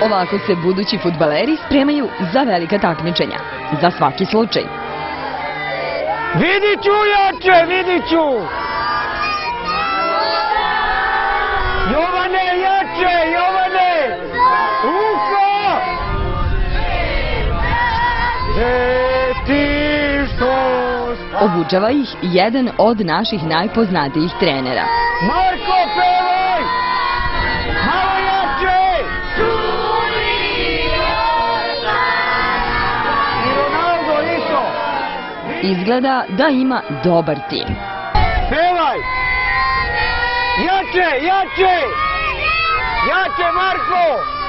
Ovako se budući fudbaleri spremaju za velika takmičenja, za svaki slučaj. Vidit ću jače, vidit ću! Jovane, jače, Jovane! Ruka! Obučava ih jedan od naših najpoznatijih trenera. Marko, pevaj! Malo jače! I Ronaldo isto! Izgleda da ima dobar tim. Pevaj! Jače, jače! Jače, Marko!